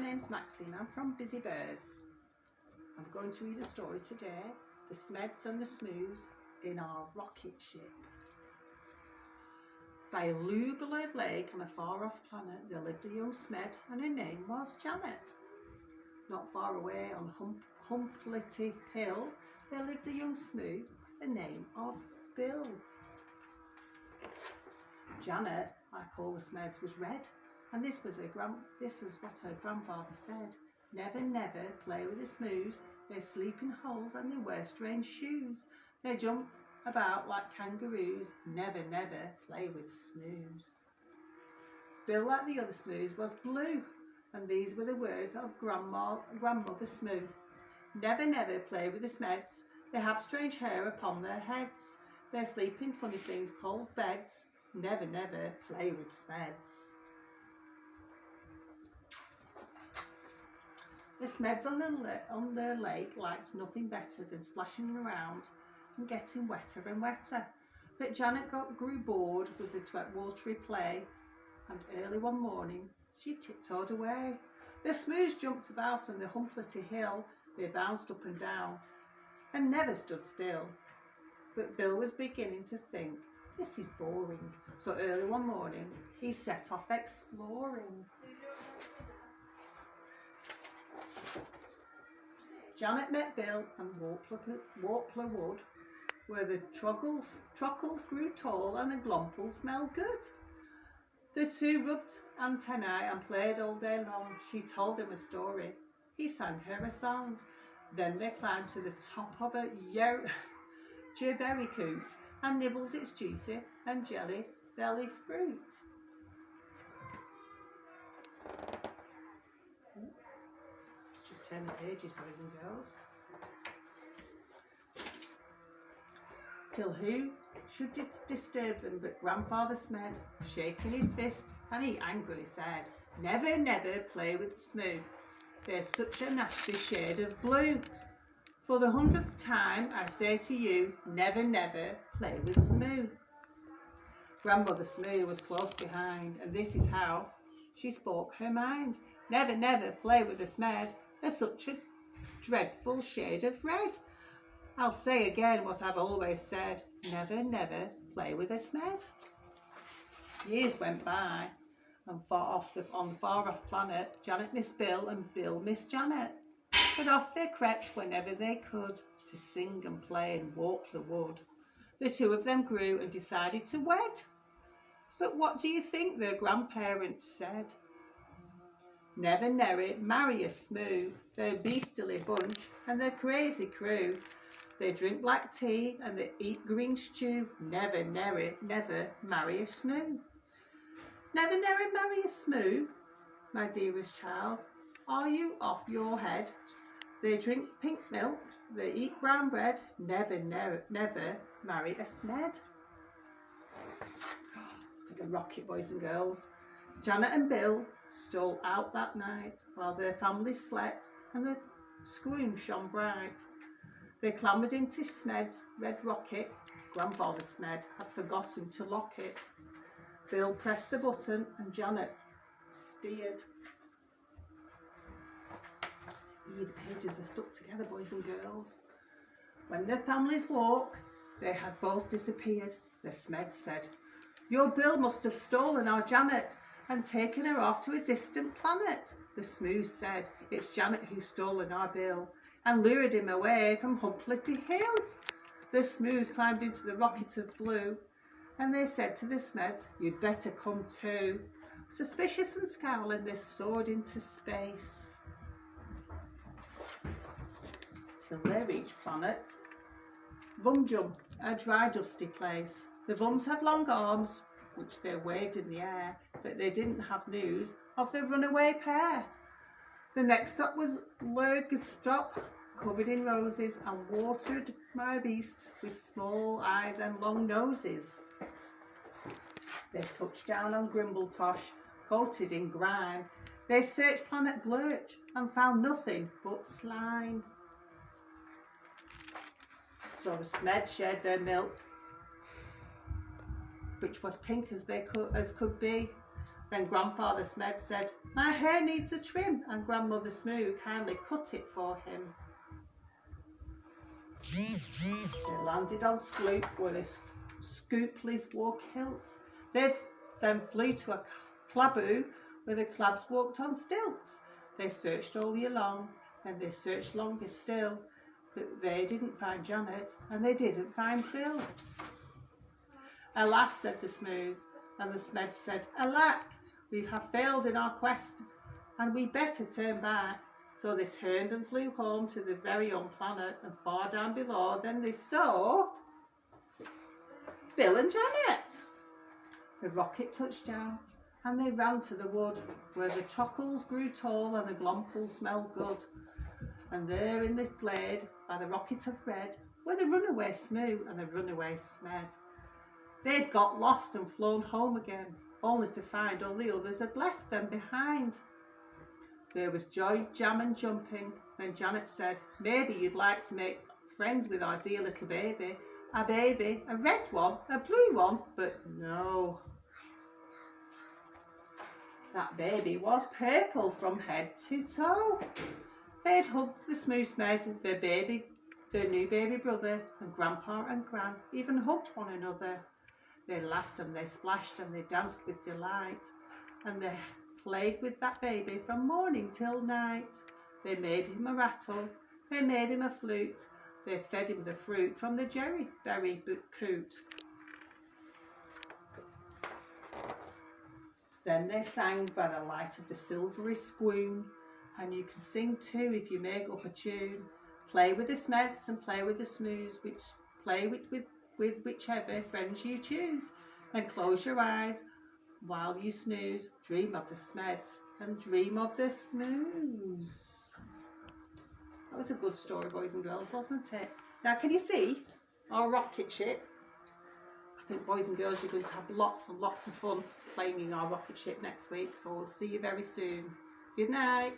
name's Maxine. I'm from Busy Bears. I'm going to read a story today, The Smeds and the Smoos in Our Rocket Ship. By a blue-blurred lake on a far-off planet, there lived a young Smed, and her name was Janet. Not far away on Humplity Hill, there lived a young Smoo, the name of Bill. Janet, like all the Smeds, was red, and this was what her grandfather said. Never, never play with the Smoos. They sleep in holes and they wear strange shoes. They jump about like kangaroos. Never, never play with Smoos. Bill, like the other Smoos, was blue, and these were the words of Grandmother Smoo. Never, never play with the Smeds. They have strange hair upon their heads. They sleep in funny things called beds. Never, never play with Smeds. The Smeds on the lake liked nothing better than splashing around and getting wetter and wetter. But Janet grew bored with the watery play, and early one morning she tiptoed away. The Smoos jumped about on the Humplety Hill. They bounced up and down and never stood still. But Bill was beginning to think, this is boring. So early one morning he set off exploring. Janet met Bill and Warpler Wood, where the trockles grew tall and the glomples smelled good. The two rubbed antennae and played all day long. She told him a story. He sang her a song. Then they climbed to the top of a gerberry coot and nibbled its juicy and jelly belly fruit. Just turn the pages, boys and girls. Till who should disturb them but Grandfather Smed, shaking his fist, and he angrily said, never, never play with the Smoo. They're such a nasty shade of blue. For the 100th time I say to you, never, never play with Smoo. Grandmother Smoo was close behind, and this is how she spoke her mind. Never, never play with a Smed. They're such a dreadful shade of red. I'll say again what I've always said. Never, never play with a Smed. Years went by, and on the far-off planet, Janet missed Bill and Bill missed Janet. But off they crept whenever they could to sing and play and walk the wood. The two of them grew and decided to wed. But what do you think their grandparents said? Never, never marry a Smoo. They're a beastly bunch and they're crazy crew. They drink black tea and they eat green stew. Never, never, never marry a Smoo. Never, never marry a Smoo, my dearest child. Are you off your head? They drink pink milk. They eat brown bread. Never, never, never marry a Smed. Look at the rocket, boys and girls. Janet and Bill stole out that night while their families slept and the scream shone bright. They clambered into Smed's red rocket. Grandfather Smed had forgotten to lock it. Bill pressed the button and Janet steered. The pages are stuck together, boys and girls. When their families woke, they had both disappeared. The Smeds said, your Bill must have stolen our Janet and taken her off to a distant planet. The Smoos said, it's Janet who's stolen our Bill and lured him away from Humplety Hill. The Smoos climbed into the rocket of blue and they said to the Smeds, you'd better come too. Suspicious and scowling, they soared into space till they reached planet Vumjum, a dry dusty place. The Vums had long arms which they waved in the air, but they didn't have news of the runaway pair. The next stop was Lurgstop, covered in roses and watered by beasts with small eyes and long noses. They touched down on Grimbletosh, coated in grime. They searched planet Glurch and found nothing but slime. So the Smeds shared their milk, which was pink as could be. Then Grandfather Smed said, "My hair needs a trim," and Grandmother Smoo kindly cut it for him. They landed on Sloop with a Scoopley's war kilts. They then flew to a claboo where the clabs walked on stilts. They searched all year long, and they searched longer still, but they didn't find Janet, and they didn't find Bill. "Alas," said the Smoos, and the Smeds said, "Alack, we have failed in our quest, and we better turn back." So they turned and flew home to the very own planet, and far down below then they saw Bill and Janet. The rocket touched down, and they ran to the wood, where the trockles grew tall and the glomples smelled good. And there in the glade, by the rocket of red, were the runaway Smoo and the runaway Smed. They'd got lost and flown home again, only to find all the others had left them behind. There was joy, jam and jumping. Then Janet said, "Maybe you'd like to make friends with our dear little baby. A baby, a red one, a blue one," but no. That baby was purple from head to toe. They'd hugged the Smoo Smed, their new baby brother, and Grandpa and Gran even hugged one another. They laughed and they splashed and they danced with delight, and they played with that baby from morning till night. They made him a rattle, they made him a flute, they fed him the fruit from the berry coot. Then they sang by the light of the silvery squoon, and you can sing too if you make up a tune. Play with the Smeds and play with the Smoos, which play with whichever friends you choose. And close your eyes while you snooze. Dream of the Smeds and dream of the Smoos. That was a good story, boys and girls, wasn't it? Now, can you see our rocket ship? I think, boys and girls, you're going to have lots and lots of fun playing in our rocket ship next week. So we'll see you very soon. Good night.